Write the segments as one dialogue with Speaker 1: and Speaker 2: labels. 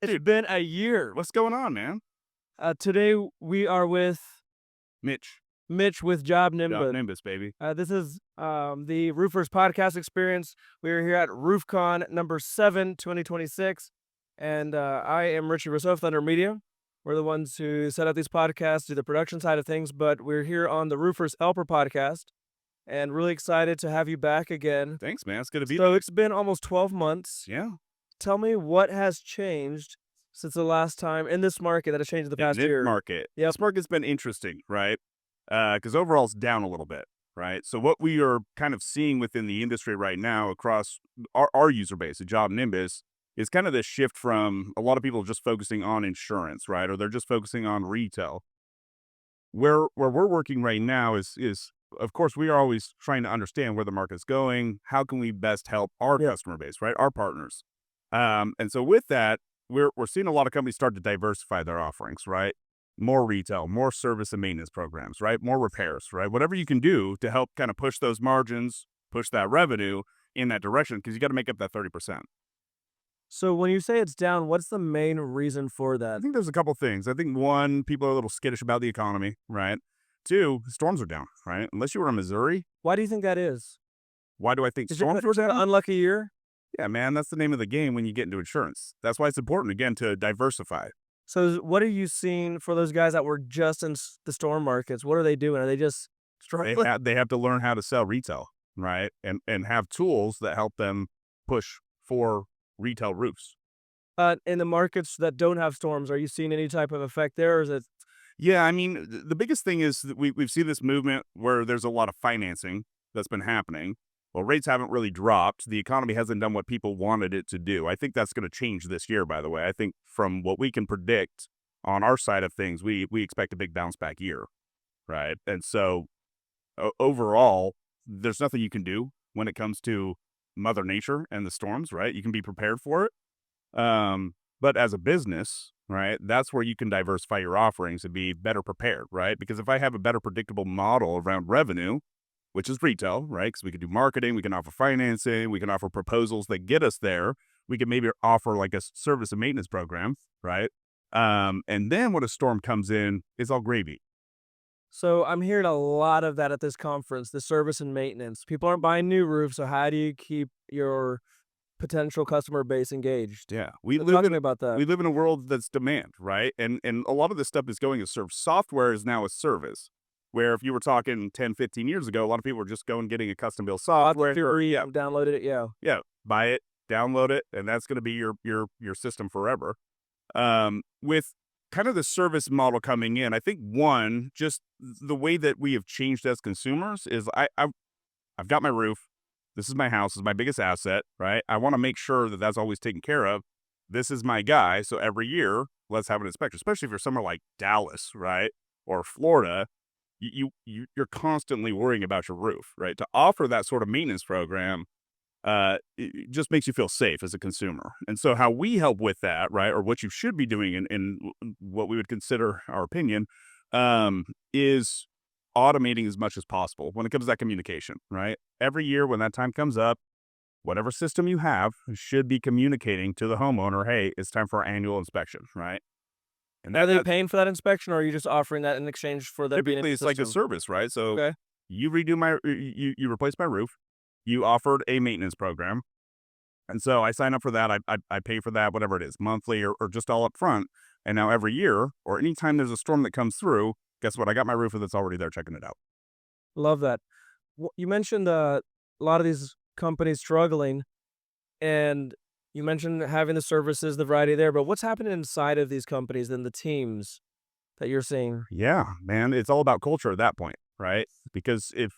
Speaker 1: It's
Speaker 2: Dude,
Speaker 1: been a year.
Speaker 2: what's going on, man?
Speaker 1: Today we are with
Speaker 2: Mitch,
Speaker 1: Mitch with JobNimbus.
Speaker 2: JobNimbus, baby.
Speaker 1: This is the Roofers Podcast Experience. We are here at RoofCON number 7, 2026. And I am Richie Rossouw of Thunder Media. We're the ones who set up these podcasts, do the production side of things, but we're here on the Roofers Helper podcast and really excited to have you back again.
Speaker 2: Thanks, man. It's good to be
Speaker 1: So it's been almost 12 months.
Speaker 2: Yeah.
Speaker 1: Tell me what has changed since the last time in this market that has changed in the
Speaker 2: In
Speaker 1: past
Speaker 2: this
Speaker 1: year.
Speaker 2: market,
Speaker 1: Yep.
Speaker 2: this market's been interesting, right? Because overall it's down a little bit, right? So what we are kind of seeing within the industry right now across our user base, the JobNimbus, is kind of this shift from a lot of people just focusing on insurance, right? Or they're just focusing on retail. Where we're working right now is of course we are always trying to understand where the market's going. How can we best help our
Speaker 1: Yep.
Speaker 2: customer base, right? Our partners. And so with that, we're seeing a lot of companies start to diversify their offerings, right? More retail, more service and maintenance programs, right? More repairs, right? Whatever you can do to help kind of push those margins, push that revenue in that direction, because you got to make up that 30%.
Speaker 1: So when you say it's down, what's the main reason for
Speaker 2: I
Speaker 1: that?
Speaker 2: think there's a couple things. I think one, people are a little skittish about the economy, right? Two, storms are down, right? Unless you were in Missouri,
Speaker 1: Why do you think that is?
Speaker 2: why do I think
Speaker 1: Is it
Speaker 2: storms were
Speaker 1: an
Speaker 2: down?
Speaker 1: unlucky year?
Speaker 2: Yeah, man, that's the name of the game when you get into insurance. That's why it's important again to diversify.
Speaker 1: What are you seeing for those guys that were just in the storm markets? What are they doing? Are they just struggling?
Speaker 2: They have to learn how to sell retail, right? And have tools that help them push for retail roofs.
Speaker 1: In the markets that don't have storms, are you seeing any type of effect there, or is it
Speaker 2: Yeah, I mean, the biggest thing is that we've seen this movement where there's a lot of financing that's been happening. Well, rates haven't really dropped. The economy hasn't done what people wanted it to do. I think that's going to change this year, by the way. I think from what we can predict on our side of things, we expect a big bounce back year, right? And so overall, there's nothing you can do when it comes to Mother Nature and the storms, right? You can be prepared for it. But as a business, right, that's where you can diversify your offerings and be better prepared, right? Because if I have a better predictable model around revenue, which is retail, right? Because we can do marketing, we can offer financing, we can offer proposals that get us there. We can maybe offer like a service and maintenance program, right? And then when a storm comes in, it's all gravy.
Speaker 1: so I'm hearing a lot of that at this conference, the service and maintenance. People aren't buying new roofs, so how do you keep your potential customer base engaged?
Speaker 2: Yeah,
Speaker 1: Talk to me about that.
Speaker 2: we live in a world that's demand, right? And a lot of this stuff is going to serve. Software is now a service. Where if you were talking 10, 15 years ago, a lot of people were just going getting a custom built
Speaker 1: Lots of
Speaker 2: software.
Speaker 1: theory,
Speaker 2: Yeah,
Speaker 1: downloaded it, yeah.
Speaker 2: yeah, buy it, download it, and that's going to be your system forever. With kind of the service model coming in, I think one, just the way that we have changed as consumers is I've got my roof. This is my house. This is my biggest asset, right? I want to make sure that that's always taken care of. This is my guy. So every year, let's have an inspection, especially if you're somewhere like Dallas, right? Or Florida, you're constantly worrying about your roof, right? To offer that sort of maintenance program, it just makes you feel safe as a consumer. And so how we help with that, right? Or what you should be doing in what we would consider our opinion, is automating as much as possible when it comes to that communication, right? Every year when that time comes up, whatever system you have should be communicating to the homeowner, hey, it's time for our annual inspection, right? And
Speaker 1: Are they
Speaker 2: that
Speaker 1: paying for that inspection, or are you just offering that in exchange for them being in
Speaker 2: typically
Speaker 1: the
Speaker 2: it's like a
Speaker 1: system?
Speaker 2: service, right? So
Speaker 1: Okay.
Speaker 2: you redo my you replace my roof, you offered a maintenance program, and so I sign up for that. I pay for that, whatever it is, monthly or just all up front. And now every year or anytime there's a storm that comes through, guess what? I got my roofer that's already there checking it out.
Speaker 1: Love that. You mentioned a lot of these companies struggling, and you mentioned having the services, the variety there, but what's happening inside of these companies and the teams that you're seeing?
Speaker 2: Yeah, man, it's all about culture at that point, right? Because if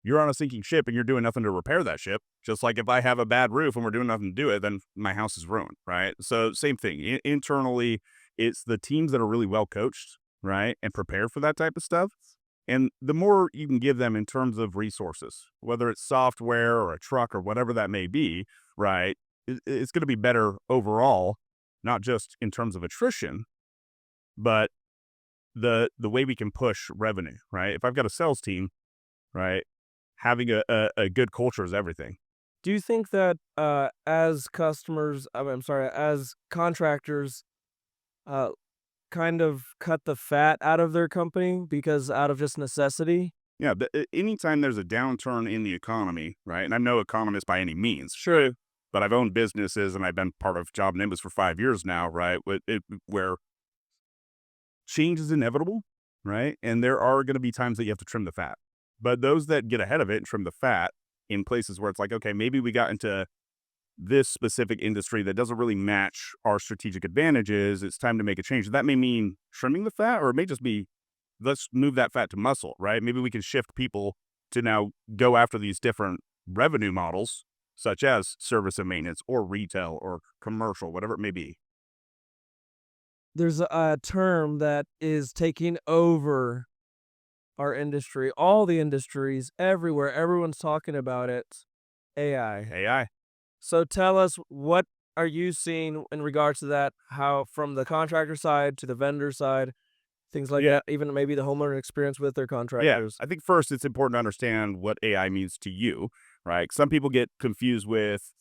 Speaker 2: you're on a sinking ship and you're doing nothing to repair that ship, just like if I have a bad roof and we're doing nothing to do it, then my house is ruined, right? So same thing. Internally, it's the teams that are really well coached, right, and prepared for that type of stuff. And the more you can give them in terms of resources, whether it's software or a truck or whatever that may be, right, it's going to be better overall, not just in terms of attrition, but the way we can push revenue, right? If I've got a sales team, right, having a good culture is everything.
Speaker 1: Do you think that as customers, I'm sorry, as contractors, uh, kind of cut the fat out of their company because out of just necessity?
Speaker 2: Yeah, anytime there's a downturn in the economy, right? And I'm no economist by any means,
Speaker 1: True.
Speaker 2: but I've owned businesses and I've been part of JobNimbus for 5 years now, right? Where change is inevitable, right? And there are going to be times that you have to trim the fat. But those that get ahead of it and trim the fat in places where it's like, okay, maybe we got into this specific industry that doesn't really match our strategic advantages, it's time to make a change. That may mean trimming the fat, or it may just be let's move that fat to muscle, right? Maybe we can shift people to now go after these different revenue models, such as service and maintenance, or retail, or commercial, whatever it may be.
Speaker 1: There's a term that is taking over our industry, all the industries, everywhere. Everyone's talking about it. AI.
Speaker 2: AI.
Speaker 1: So tell us, what are you seeing in regards to that? How from the contractor side to the vendor side, things like
Speaker 2: Yeah.
Speaker 1: that, even maybe the homeowner experience with their
Speaker 2: Yeah.
Speaker 1: contractors.
Speaker 2: I think first it's important to understand what AI means to you, right? Some people get confused with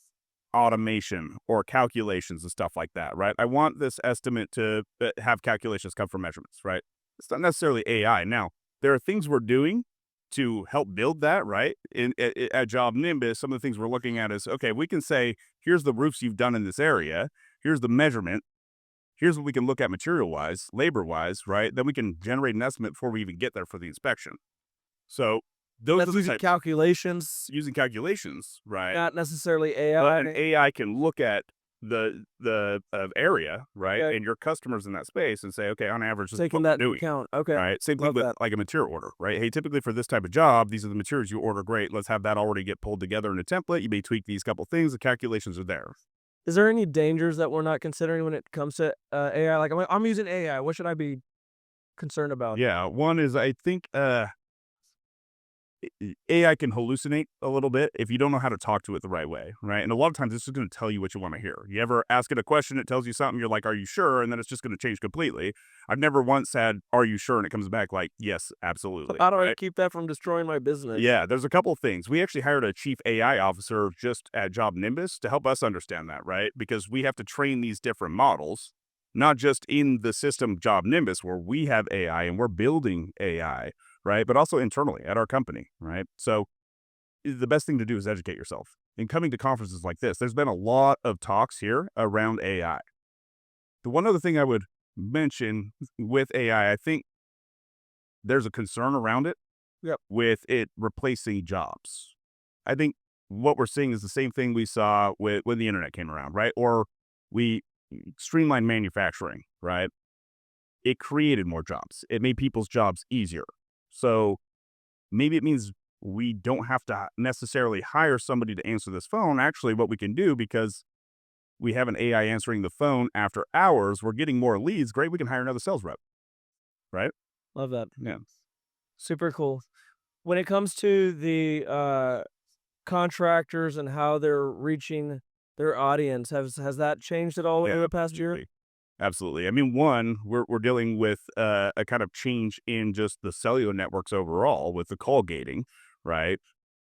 Speaker 2: automation or calculations and stuff like that, right? I want this estimate to have calculations come from measurements, right? It's not necessarily AI. Now, there are things we're doing to help build that, right? At Job Nimbus, some of the things we're looking at is, okay, we can say, here's the roofs you've done in this area. Here's the measurement. Here's what we can look at material wise, labor wise, right? Then we can generate an estimate before we even get there for the inspection. So those are
Speaker 1: That's
Speaker 2: the
Speaker 1: using
Speaker 2: type
Speaker 1: calculations,
Speaker 2: using calculations, right?
Speaker 1: not necessarily
Speaker 2: But an
Speaker 1: AI.
Speaker 2: AI can look at the area, right,
Speaker 1: Okay,
Speaker 2: and your customers in that space and say, okay, on average, this is
Speaker 1: taking
Speaker 2: what we're
Speaker 1: that into
Speaker 2: doing,
Speaker 1: account. Okay,
Speaker 2: right? Same thing
Speaker 1: love
Speaker 2: with
Speaker 1: that.
Speaker 2: like a material order, right? Hey, typically for this type of job, these are the materials you order. Great, let's have that already get pulled together in a template. You may tweak these couple things. The calculations are there.
Speaker 1: Is there any dangers that we're not considering when it comes to AI? Like, I'm using AI. What should I be concerned about?
Speaker 2: Yeah, one is I think AI can hallucinate a little bit if you don't know how to talk to it the right way, right? And a lot of times this is going to tell you what you want to hear. You ever ask it a question, it tells you something, you're like, are you sure? And then it's just going to change completely. I've never once said, are you sure? And it comes back like, yes, absolutely.
Speaker 1: How do I
Speaker 2: Right?
Speaker 1: keep that from destroying my business?
Speaker 2: Yeah, there's a couple of things. We actually hired a chief AI officer just at Job Nimbus to help us understand that, right? Because we have to train these different models, not just in the system Job Nimbus where we have AI and we're building AI, right? But also internally at our company, right? So the best thing to do is educate yourself. In coming to conferences like this, there's been a lot of talks here around AI. The one other thing I would mention with AI, I think there's a concern around it
Speaker 1: Yep.
Speaker 2: with it replacing jobs. I think what we're seeing is the same thing we saw with when the internet came around, right? Or we streamlined manufacturing, right? It created more jobs. It made people's jobs easier. So maybe it means we don't have to necessarily hire somebody to answer this phone. Actually, what we can do, because we have an AI answering the phone after hours, we're getting more leads. Great, we can hire another sales rep, right?
Speaker 1: Love that.
Speaker 2: Yeah.
Speaker 1: Super cool. When it comes to the contractors and how they're reaching their audience, has that changed at all
Speaker 2: Yeah,
Speaker 1: in the past year?
Speaker 2: absolutely. Absolutely. I mean, one, we're dealing with a kind of change in just the cellular networks overall with the call gating, right?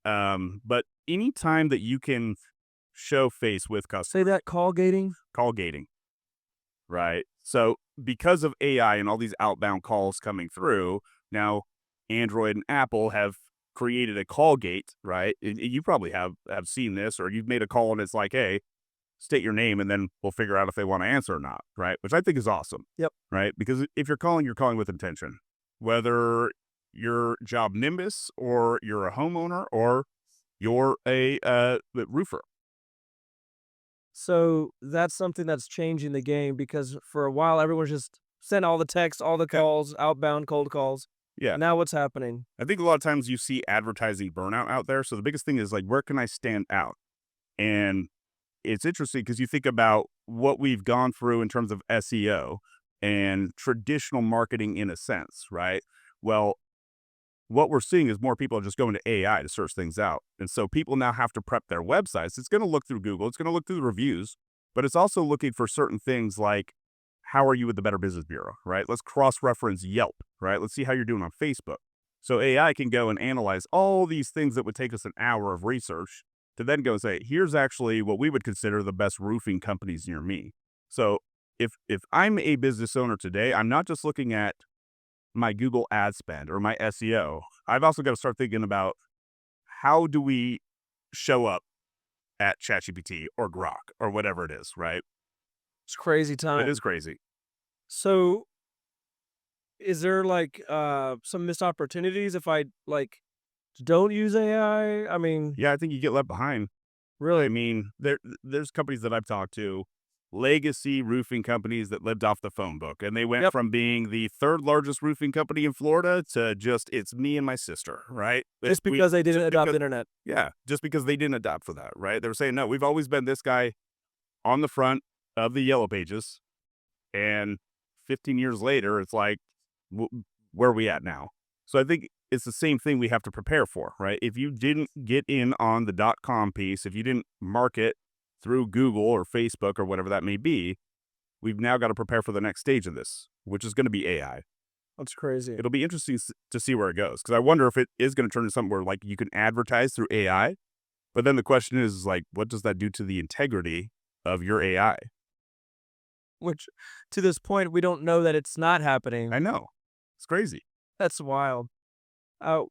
Speaker 2: But anytime that you can show face with
Speaker 1: Say
Speaker 2: customers,
Speaker 1: that, call gating.
Speaker 2: call gating, right? So because of AI and all these outbound calls coming through, now Android and Apple have created a call gate, right? You probably have seen this, or you've made a call and it's like, hey, state your name and then we'll figure out if they want to answer or not, right? Which I think is awesome,
Speaker 1: Yep.
Speaker 2: right? Because if you're calling with intention, whether you're Job Nimbus or you're a homeowner or you're a roofer.
Speaker 1: So that's something that's changing the game because for a while everyone's just sent all the texts, all the
Speaker 2: Yeah.
Speaker 1: calls, outbound cold calls.
Speaker 2: Yeah.
Speaker 1: Now what's happening?
Speaker 2: I think a lot of times you see advertising burnout out there. So the biggest thing is like, where can I stand out? And it's interesting because you think about what we've gone through in terms of SEO and traditional marketing in a sense, right? Well, what we're seeing is more people are just going to AI to search things out. And so people now have to prep their websites. It's going to look through Google, it's going to look through the reviews, but it's also looking for certain things like, how are you with the Better Business Bureau, right? Let's cross reference Yelp, right? Let's see how you're doing on Facebook. So AI can go and analyze all these things that would take us an hour of research to then go and say, here's actually what we would consider the best roofing companies near me. So if I'm a business owner today, I'm not just looking at my Google ad spend or my SEO. I've also got to start thinking about how do we show up at ChatGPT or Grok or whatever it is, right?
Speaker 1: It's crazy
Speaker 2: It
Speaker 1: time.
Speaker 2: is crazy.
Speaker 1: So, is there like some missed opportunities if I like don't use AI? I mean,
Speaker 2: Yeah, I think you get left behind. I
Speaker 1: really?
Speaker 2: mean, there's companies that I've talked to, legacy roofing companies that lived off the phone book, and they went
Speaker 1: Yep.
Speaker 2: from being the third largest roofing company in Florida to just it's me and my sister, right?
Speaker 1: Just because they didn't
Speaker 2: Just
Speaker 1: adopt
Speaker 2: because,
Speaker 1: internet.
Speaker 2: yeah, just because they didn't adapt for that, right? They were saying no, we've always been this guy on the front of the yellow pages, and 15 years later, it's like, where are we at now? So I think it's the same thing we have to prepare for, right? If you didn't get in on the .com piece, if you didn't market through Google or Facebook or whatever that may be, we've now got to prepare for the next stage of this, which is going to be AI.
Speaker 1: That's crazy.
Speaker 2: It'll be interesting to see where it goes, because I wonder if it is going to turn into something where like you can advertise through AI, but then the question is like, what does that do to the integrity of your AI?
Speaker 1: Which, to this point, we don't know that it's not happening.
Speaker 2: I know it's crazy.
Speaker 1: That's wild. Uh,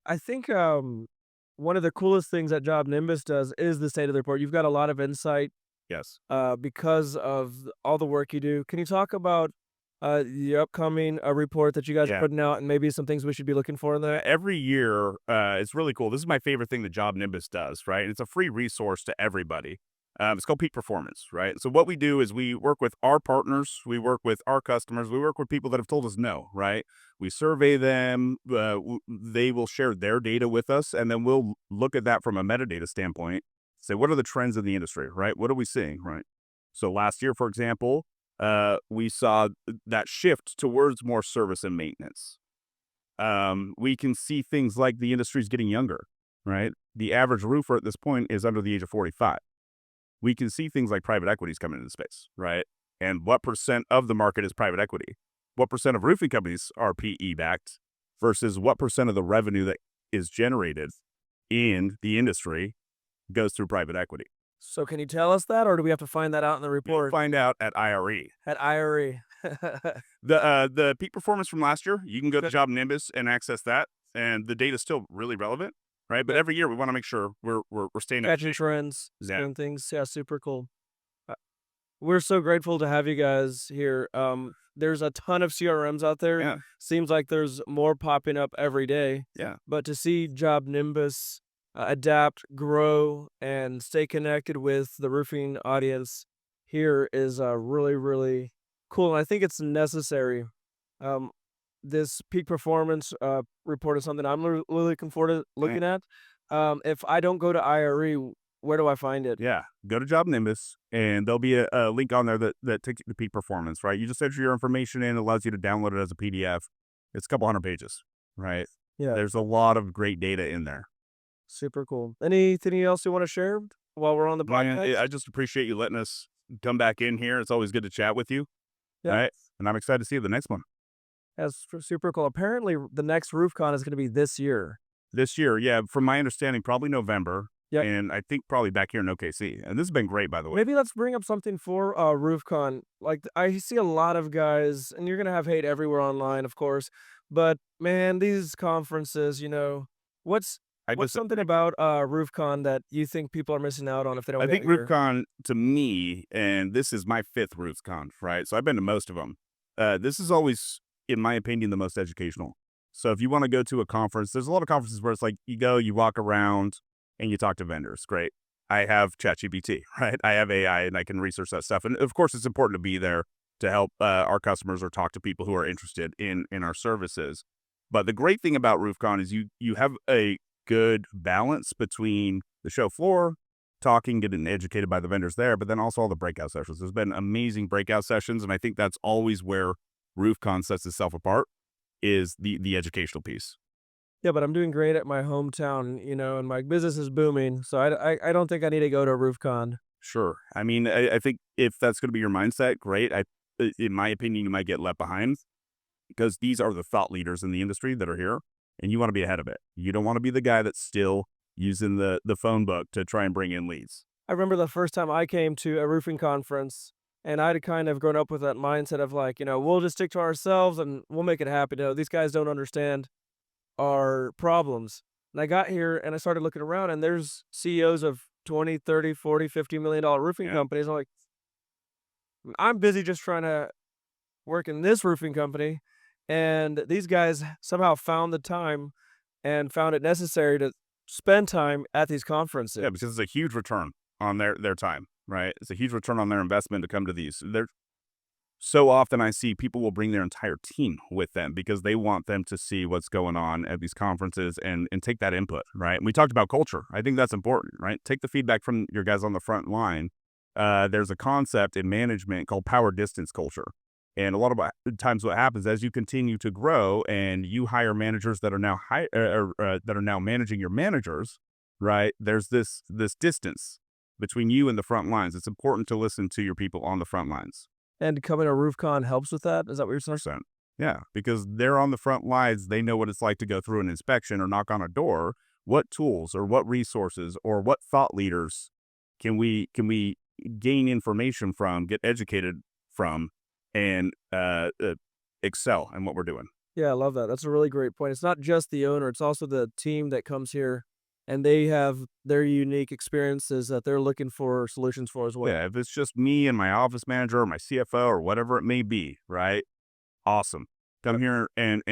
Speaker 1: I think one of the coolest things that JobNimbus does is the state of the report. You've got a lot of insight
Speaker 2: Yes.
Speaker 1: because of all the work you do. Can you talk about the upcoming report that you guys are
Speaker 2: Yeah.
Speaker 1: putting out and maybe some things we should be looking for in there?
Speaker 2: Every year, it's really cool. This is my favorite thing that JobNimbus does, right? It's a free resource to everybody. It's called Peak Performance, right? So what we do is we work with our partners, we work with our customers, we work with people that have told us no, right? We survey them, they will share their data with us, and then we'll look at that from a metadata standpoint. Say, what are the trends in the industry, right? What are we seeing, right? So last year, for example, we saw that shift towards more service and maintenance. We can see things like the industry's getting younger, right? The average roofer at this point is under the age of 45. We can see things like private equities coming into space, right? And what percent of the market is private equity? What percent of roofing companies are PE backed versus what percent of the revenue that is generated in the industry goes through private equity?
Speaker 1: So can you tell us that, or do we have to find that out in the
Speaker 2: You'll
Speaker 1: report
Speaker 2: find out at IRE.
Speaker 1: at IRE?
Speaker 2: The peak performance from last year, you can go to
Speaker 1: Good.
Speaker 2: JobNimbus and access that, and the data is still really relevant, right? But
Speaker 1: Okay.
Speaker 2: every year we want to make sure we're staying up to
Speaker 1: Catching
Speaker 2: date.
Speaker 1: trends,
Speaker 2: Yeah,
Speaker 1: seeing things. Yeah, super cool. Uh, We're so grateful to have you guys here. There's a ton of CRMs out there.
Speaker 2: yeah,
Speaker 1: Seems like there's more popping up every day.
Speaker 2: yeah.
Speaker 1: But to see JobNimbus adapt, grow, and stay connected with the roofing audience here is really, really cool. And I think it's necessary. Um, this peak performance report is something I'm really looking forward to
Speaker 2: Right.
Speaker 1: looking at. If I don't go to IRE, where do I find it?
Speaker 2: Yeah, go to JobNimbus, and there'll be a link on there that takes you to peak performance, right? You just enter your information in, allows you to download it as a PDF. It's a couple hundred pages, right?
Speaker 1: Yeah,
Speaker 2: There's a lot of great data in there.
Speaker 1: super cool. Anything else you want to share while we're on the
Speaker 2: Ryan, I
Speaker 1: podcast?
Speaker 2: just appreciate you letting us come back in here. It's always good to chat with you,
Speaker 1: Yeah,
Speaker 2: right? And I'm excited to see you the next one.
Speaker 1: that's super cool. Apparently, the next RoofCon is going to be this year.
Speaker 2: This year, yeah, from my understanding, probably November,
Speaker 1: Yeah,
Speaker 2: and I think probably back here in OKC. And this has been great, by the way.
Speaker 1: maybe let's bring up something for RoofCon. Like I see a lot of guys, and you're gonna have hate everywhere online, of course. But man, these conferences, what's
Speaker 2: I
Speaker 1: what's
Speaker 2: just,
Speaker 1: something about RoofCon that you think people are missing out on if they don't
Speaker 2: I
Speaker 1: get
Speaker 2: think
Speaker 1: here?
Speaker 2: RoofCon to me, and this is my fifth RoofCon, right? So I've been to most of them. This is always, in my opinion, the most educational. So if you want to go to a conference, there's a lot of conferences where it's like you go, you walk around, and you talk to vendors. Great. I have ChatGPT, right? I have AI, and I can research that stuff. And of course, it's important to be there to help our customers or talk to people who are interested in our services. But the great thing about RoofCon is you have a good balance between the show floor, talking, getting educated by the vendors there, but then also all the breakout sessions. There's been amazing breakout sessions, and I think that's always where RoofCon sets itself apart is the educational piece.
Speaker 1: Yeah, but I'm doing great at my hometown, and my business is booming. So I don't think I need to go to RoofCon.
Speaker 2: Sure. I mean, I think if that's going to be your mindset, great. In my opinion, you might get left behind because these are the thought leaders in the industry that are here, and you want to be ahead of it. You don't want to be the guy that's still using the phone book to try and bring in leads.
Speaker 1: I remember the first time I came to a roofing conference, and I'd kind of grown up with that mindset of like, we'll just stick to ourselves and we'll make it happen. These guys don't understand our problems. And I got here and I started looking around, and there's CEOs of 20, 30, 40, $50 million roofing
Speaker 2: Yeah.
Speaker 1: companies. I'm like, I'm busy just trying to work in this roofing company. And these guys somehow found the time and found it necessary to spend time at these conferences.
Speaker 2: Yeah, because it's a huge return on their time, right? It's a huge return on their investment to come to these. They're so often I see people will bring their entire team with them because they want them to see what's going on at these conferences and take that input, right? And we talked about culture. I think that's important, right? Take the feedback from your guys on the front line. There's a concept in management called power distance culture. And a lot of times what happens as you continue to grow and you hire managers that are now that are now managing your managers, right? There's this distance between you and the front lines. It's important to listen to your people on the front lines.
Speaker 1: And coming to RoofCon helps with that? Is that what you're saying?
Speaker 2: 100%. Yeah, because they're on the front lines. They know what it's like to go through an inspection or knock on a door. What tools or what resources or what thought leaders can we gain information from, get educated from, and excel in what we're doing?
Speaker 1: Yeah, I love that. That's a really great point. It's not just the owner, it's also the team that comes here, and they have their unique experiences that they're looking for solutions for as well.
Speaker 2: Yeah, if it's just me and my office manager or my CFO or whatever it may be, right? Awesome. Come here and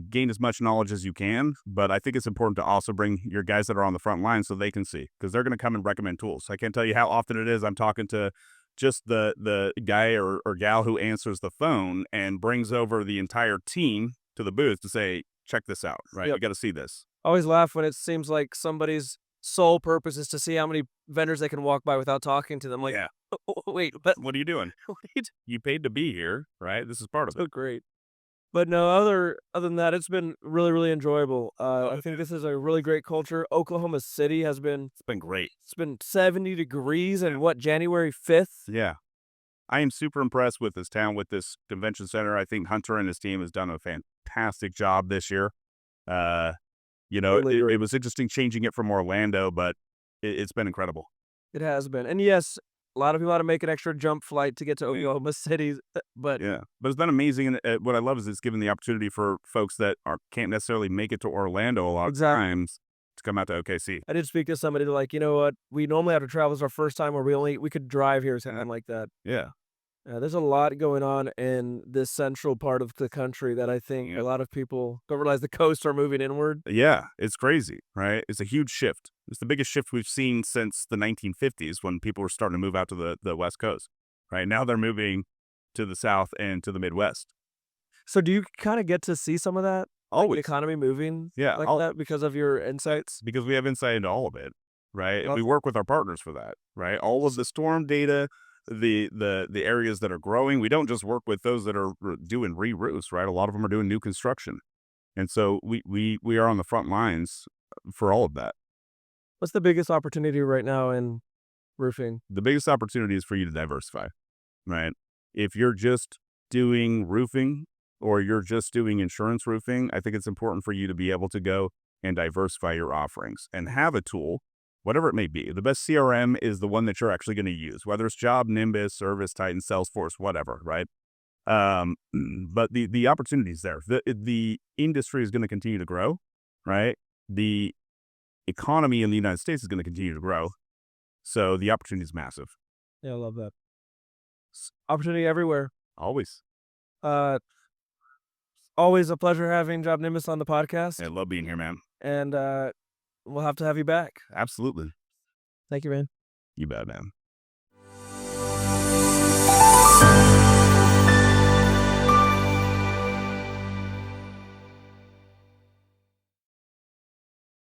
Speaker 2: gain as much knowledge as you can. But I think it's important to also bring your guys that are on the front line so they can see, because they're going to come and recommend tools. I can't tell you how often it is I'm talking to just the guy or gal who answers the phone and brings over the entire team to the booth to say, check this out, right?
Speaker 1: Yep.
Speaker 2: You got to see this.
Speaker 1: I always laugh when it seems like somebody's sole purpose is to see how many vendors they can walk by without talking to them. Like,
Speaker 2: Yeah.
Speaker 1: Wait, but
Speaker 2: What are you doing?
Speaker 1: what are you
Speaker 2: You paid to be here, right? This is part of it.
Speaker 1: so great. But no, other than that, it's been really, really enjoyable. I think this is a really great culture. Oklahoma City has been
Speaker 2: It's been great.
Speaker 1: it's been 70 degrees and what, January 5th?
Speaker 2: Yeah. I am super impressed with this town, with this convention center. I think Hunter and his team has done a fantastic job this year. Uh,
Speaker 1: Totally agree.
Speaker 2: it was interesting changing it from Orlando, but it's been incredible.
Speaker 1: It has been. And yes, a lot of people had to make an extra jump flight to get to Oklahoma City, but
Speaker 2: Yeah, but it's been amazing. And what I love is it's given the opportunity for folks that can't necessarily make it to Orlando a lot of
Speaker 1: exactly.
Speaker 2: times to come out to OKC.
Speaker 1: I did speak to somebody like, you know what? We normally have to travel. It's our first time where we could drive here or something like that.
Speaker 2: Yeah.
Speaker 1: There's a lot going on in this central part of the country that I think
Speaker 2: Yeah.
Speaker 1: a lot of people don't realize the coasts are moving inward.
Speaker 2: Yeah, it's crazy, right? It's a huge shift. It's the biggest shift we've seen since the 1950s when people were starting to move out to the West Coast. Right now, they're moving to the South and to the Midwest.
Speaker 1: So do you kind of get to see some of that? Like the
Speaker 2: Always,
Speaker 1: economy moving
Speaker 2: yeah,
Speaker 1: like that because of your insights?
Speaker 2: because we have insight into all of it, right? And
Speaker 1: Well,
Speaker 2: we work with our partners for that, right? All of the storm data, the areas that are growing. We don't just work with those that are doing re-roofs, right? A lot of them are doing new construction, and so we are on the front lines for all of that.
Speaker 1: what's the biggest opportunity right now in roofing?
Speaker 2: The biggest opportunity is for you to diversify, right? If you're just doing roofing or you're just doing insurance roofing, I think it's important for you to be able to go and diversify your offerings and have a tool, whatever it may be. The best CRM is the one that you're actually going to use, whether it's JobNimbus, Service Titan, Salesforce, whatever, right? Um, but the opportunity is there. The industry is going to continue to grow, right? The economy in the United States is going to continue to grow. So the opportunity is massive.
Speaker 1: Yeah, I love that. Opportunity everywhere.
Speaker 2: Always.
Speaker 1: Uh, Always a pleasure having JobNimbus on the podcast,
Speaker 2: I love being here, man.
Speaker 1: and we'll have to have you back.
Speaker 2: Absolutely.
Speaker 1: Thank you, man.
Speaker 2: You bet, man.